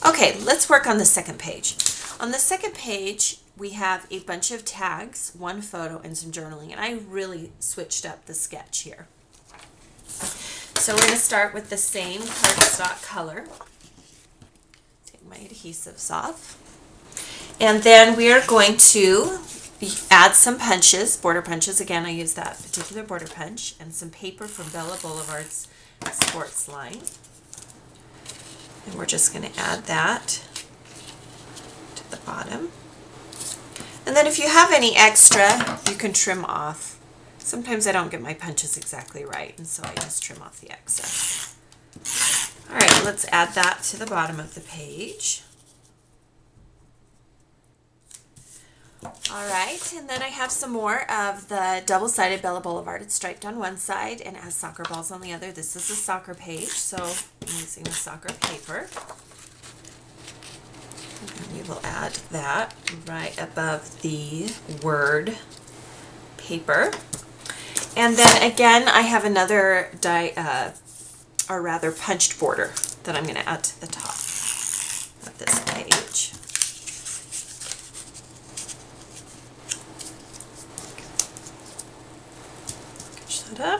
Okay, let's work on the second page. On the second page, we have a bunch of tags, one photo, and some journaling. And I really switched up the sketch here. So we're going to start with the same cardstock color. Take my adhesives off. And then we are going to add some punches, border punches. Again, I use that particular border punch, and some paper from Bella Boulevard's sports line. And we're just going to add that to the bottom. And then if you have any extra, you can trim off. Sometimes I don't get my punches exactly right, and so I just trim off the excess. All right, let's add that to the bottom of the page. All right, and then I have some more of the double-sided Bella Boulevard. It's striped on one side and it has soccer balls on the other. This is a soccer page, so I'm using the soccer paper. And we will add that right above the word paper. And then again, I have another punched border that I'm going to add to the top of this page. Up.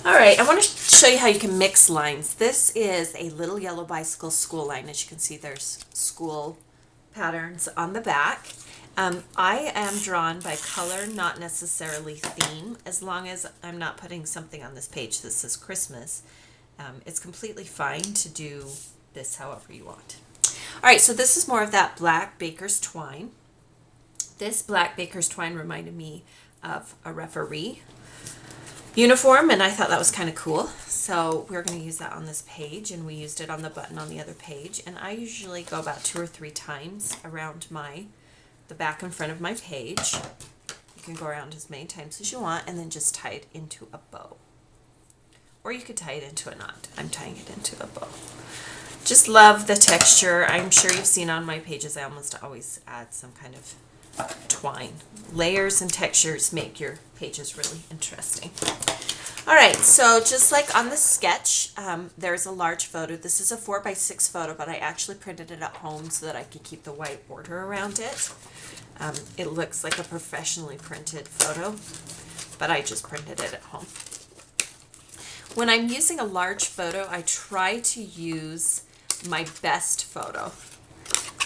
All right, I want to show you how you can mix lines. This is a Little Yellow Bicycle school line. As you can see, there's school patterns on the back. I am drawn by color, not necessarily theme. As long as I'm not putting something on this page that says Christmas, it's completely fine to do this however you want. All right, so this is more of that black baker's twine. This black baker's twine reminded me of a referee uniform, and I thought that was kind of cool. So we're going to use that on this page, and we used it on the button on the other page. And I usually go about 2 or 3 times around the back and front of my page. You can go around as many times as you want, and then just tie it into a bow. Or you could tie it into a knot. I'm tying it into a bow. Just love the texture. I'm sure you've seen on my pages, I almost always add some kind of twine. Layers and textures make your pages really interesting. All right, so just like on the sketch, there's a large photo. This is a 4x6 photo, but I actually printed it at home so that I could keep the white border around it. It looks like a professionally printed photo, but I just printed it at home. When I'm using a large photo, I try to use my best photo.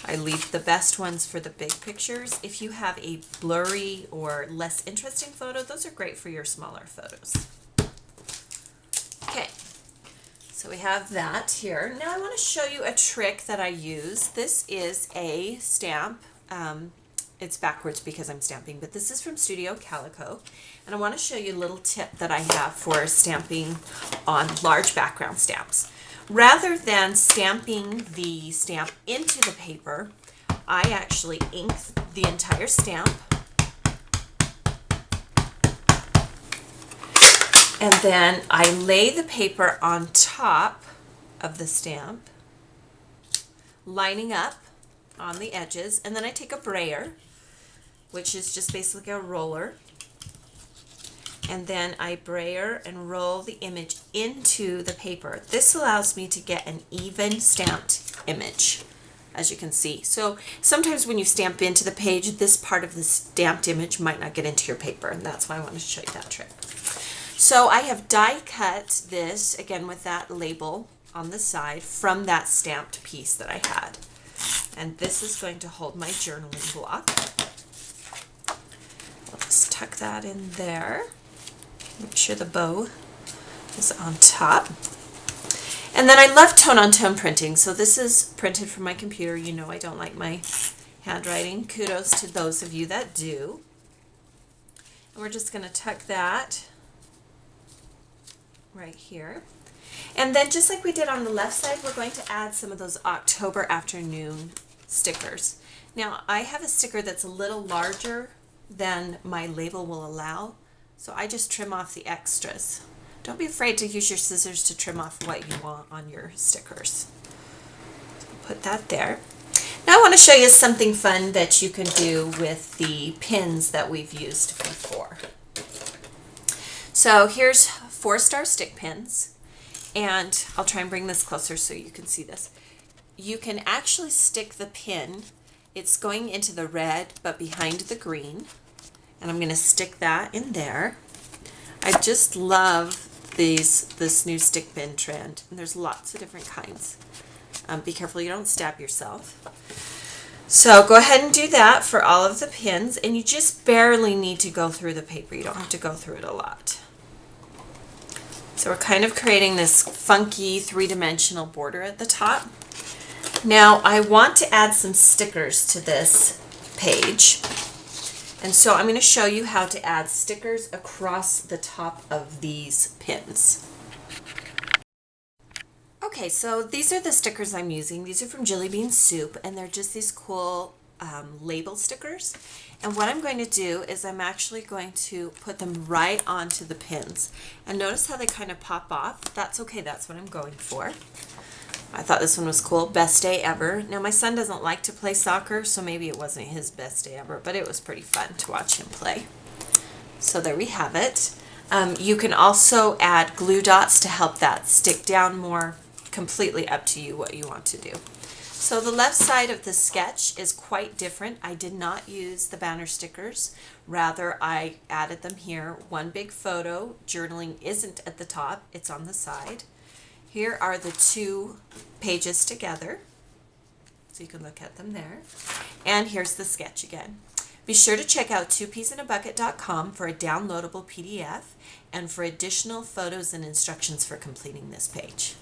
I leave the best ones for the big pictures. If you have a blurry or less interesting photo, those are great for your smaller photos. Okay, so we have that here. Now I want to show you a trick that I use. This is a stamp. It's backwards because I'm stamping, but this is from Studio Calico. And I want to show you a little tip that I have for stamping on large background stamps. Rather than stamping the stamp into the paper, I actually ink the entire stamp. And then I lay the paper on top of the stamp, lining up on the edges. And then I take a brayer, which is just basically a roller. And then I brayer and roll the image into the paper. This allows me to get an even stamped image, as you can see. So sometimes when you stamp into the page, this part of the stamped image might not get into your paper, and that's why I wanted to show you that trick. So I have die cut this, again with that label on the side, from that stamped piece that I had. And this is going to hold my journaling block. I'll just tuck that in there. Make sure the bow is on top. And then I love tone-on-tone printing. So this is printed from my computer. You know I don't like my handwriting. Kudos to those of you that do. And we're just going to tuck that right here. And then just like we did on the left side, we're going to add some of those October afternoon stickers. Now I have a sticker that's a little larger than my label will allow. So I just trim off the extras. Don't be afraid to use your scissors to trim off what you want on your stickers. So put that there. Now I want to show you something fun that you can do with the pins that we've used before. So here's 4-star stick pins, and I'll try and bring this closer so you can see this. you can actually stick the pin. It's going into the red but behind the green, and I'm going to stick that in there. I just love this new stick pin trend, and there's lots of different kinds. Be careful you don't stab yourself. So go ahead and do that for all of the pins, and you just barely need to go through the paper. You don't have to go through it a lot. So we're kind of creating this funky three-dimensional border at the top. Now I want to add some stickers to this page, and so I'm going to show you how to add stickers across the top of these pins. Okay, so these are the stickers I'm using. These are from Jelly Bean Soup, and they're just these cool label stickers. And what I'm going to do is I'm actually going to put them right onto the pins. And notice how they kind of pop off. That's okay, that's what I'm going for. I thought this one was cool. Best day ever. Now my son doesn't like to play soccer, so maybe it wasn't his best day ever, but it was pretty fun to watch him play. So there we have it. You can also add glue dots to help that stick down more. Completely up to you what you want to do. So the left side of the sketch is quite different. I did not use the banner stickers. Rather, I added them here. One big photo. Journaling isn't at the top. It's on the side. Here are the two pages together. So you can look at them there. And here's the sketch again. Be sure to check out twopeasinabucket.com for a downloadable PDF and for additional photos and instructions for completing this page.